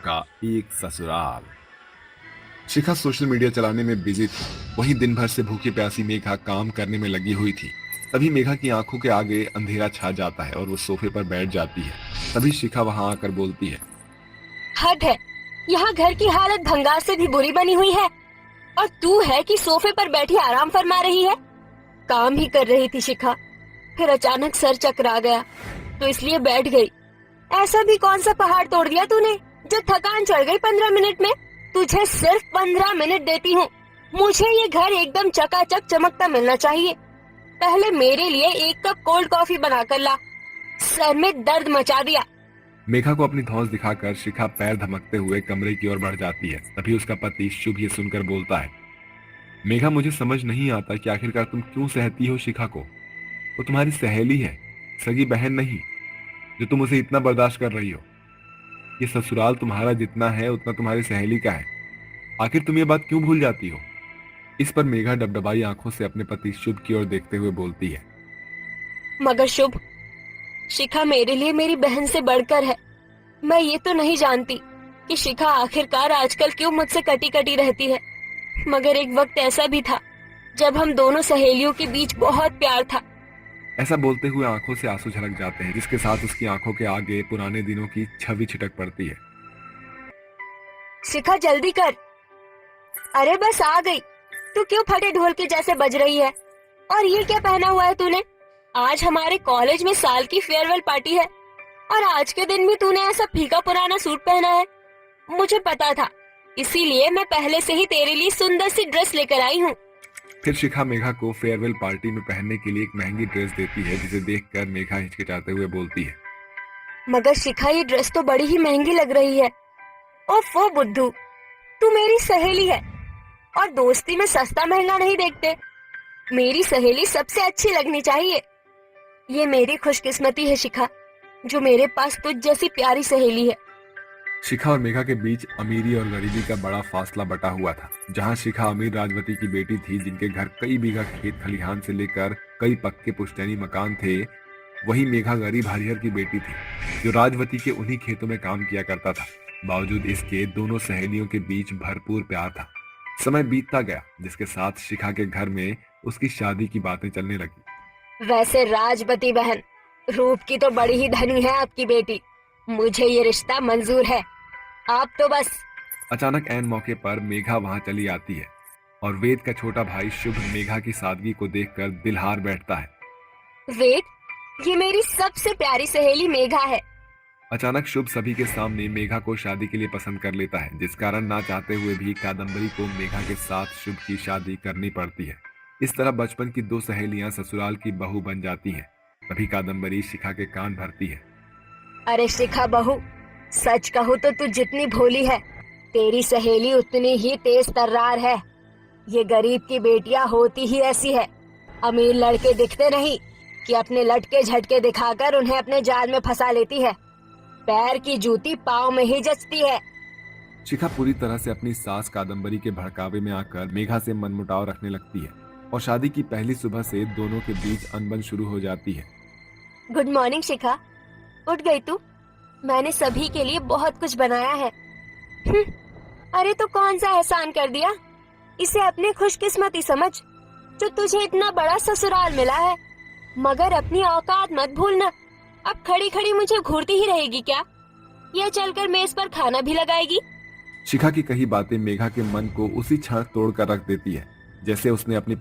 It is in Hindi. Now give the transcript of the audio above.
का एक ससुराल। शिखा सोशल मीडिया चलाने में बिजी थी। वहीं दिन भर से भूखी प्यासी मेघा काम करने में लगी हुई थी। तभी मेघा की आंखों के आगे अंधेरा छा जाता है और वो सोफे पर बैठ जाती है। तभी शिखा वहां आकर बोलती है। हद है। यहाँ घर की हालत भंगार से भी बुरी बनी हुई है और तू है कि सोफे पर बैठी आराम फरमा रही है। काम ही कर रही थी शिखा, फिर अचानक सर चकरा गया तो इसलिए बैठ गई। ऐसा भी कौन सा पहाड़ तोड़ दिया तूने जो थकान चढ़ गई 15 मिनट में। तुझे सिर्फ 15 मिनट देती हूँ। मुझे ये घर एकदम चकाचक चमकता मिलना चाहिए। पहले मेरे लिए एक कप कोल्ड कॉफी बनाकर ला। सर में दर्द मचा दिया। मेघा को अपनी धौंस दिखाकर शिखा पैर धमकते हुए कमरे की ओर बढ़ जाती है। तभी उसका पति शुभ ये सुनकर बोलता है। मेघा, मुझे समझ नहीं आता कि आखिरकार तुम क्यों सहती हो शिखा को। वो तुम्हारी सहेली है, सगी बहन नहीं, जो तुम उसे इतना बर्दाश्त कर रही हो। ये ससुराल तुम्हारा जितना है उतना तुम्हारी सहेली का है। आखिर तुम ये बात क्यों भूल जाती हो। इस पर मेघा डबडबाई आंखों से अपने पति शुभ की ओर देखते हुए बोलती है। मगर शुभ, शिखा मेरे लिए मेरी बहन से बढ़कर है। मैं ये तो नहीं जानती कि शिखा आखिरकार आजकल क्यों मुझसे कटी कटी रहती है। मगर एक वक्त ऐसा भी था जब हम दोनों सहेलियों के बीच बहुत प्यार था। ऐसा बोलते हुए आंखों से आंसू झलक जाते हैं, जिसके साथ उसकी आंखों के आगे पुराने दिनों की छवि छिटक पड़ती है। शिखा जल्दी कर। अरे बस आ गई। तू क्यों फटे ढोल के जैसे बज रही है? और ये क्या पहना हुआ है तूने? आज हमारे कॉलेज में साल की फेयरवेल पार्टी है और आज के दिन भी तूने ऐसा फीका पुराना सूट पहना है। मुझे पता था, इसीलिए मैं पहले से ही तेरे लिए सुंदर सी ड्रेस लेकर आई हूँ। फिर शिखा मेघा को फेयरवेल पार्टी में पहनने के लिए एक महंगी ड्रेस देती है, जिसे देखकर मेघा हिचकिचाते हुए बोलती है। मगर शिखा, ये ड्रेस तो बड़ी ही महंगी लग रही है। ओफो बुद्धू, तू मेरी सहेली है और दोस्ती में सस्ता महंगा नहीं देखते। मेरी सहेली सबसे अच्छी लगनी चाहिए। ये मेरी खुशकिस्मती है शिखा, जो मेरे पास तुझ जैसी प्यारी सहेली है। शिखा और मेघा के बीच अमीरी और गरीबी का बड़ा फासला बटा हुआ था। जहां शिखा अमीर राजवती की बेटी थी, जिनके घर कई बीघा खेत खलिहान से लेकर कई पक्के पुश्तैनी मकान थे, वहीं मेघा गरीब हरिहर की बेटी थी, जो राजवती के उन्हीं खेतों में काम किया करता था। बावजूद इसके दोनों सहेलियों के बीच भरपूर प्यार था। समय बीतता गया, जिसके साथ शिखा के घर में उसकी शादी की बातें चलने लगी। वैसे राजवती बहन, रूप की तो बड़ी ही धनी है आपकी बेटी। मुझे ये रिश्ता मंजूर है। आप तो बस। अचानक ऐन मौके पर मेघा वहां चली आती है और वेद का छोटा भाई शुभ मेघा की सादगी को देखकर दिल हार बैठता है। वेद, ये मेरी सबसे प्यारी सहेली मेघा है। अचानक शुभ सभी के सामने मेघा को शादी के लिए पसंद कर लेता है, जिस कारण ना चाहते हुए भी कादम्बरी को मेघा के साथ शुभ की शादी करनी पड़ती है। इस तरह बचपन की दो सहेलियां ससुराल की बहू बन जाती हैं। तभी कादम्बरी शिखा के कान भरती है। अरे शिखा बहू, सच कहूँ तो तू जितनी भोली है, तेरी सहेली उतनी ही तेज तर्रार है। ये गरीब की बेटियां होती ही ऐसी है। अमीर लड़के दिखते नहीं कि अपने लटके झटके दिखाकर उन्हें अपने जाल में फंसा लेती है। पैर की जूती पाँव में ही जचती है। शिखा पूरी तरह से अपनी सास कादम्बरी के भड़कावे में आकर मेघा से मनमुटाव रखने लगती है और शादी की पहली सुबह से दोनों के बीच अनबन शुरू हो जाती है। गुड मॉर्निंग शिखा, उठ गई तू? मैंने सभी के लिए बहुत कुछ बनाया है। अरे तो कौन सा एहसान कर दिया? इसे अपनी खुशकिस्मती समझ जो तुझे इतना बड़ा ससुराल मिला है। मगर अपनी औकात मत भूलना। अब खड़ी खड़ी मुझे घूरती ही रहेगी क्या? या चलकर मेज पर खाना भी लगाएगी? शिखा की कही बातें मेघा के मन को उसी क्षण तोड़कर रख देती है, जैसे उसने अपनी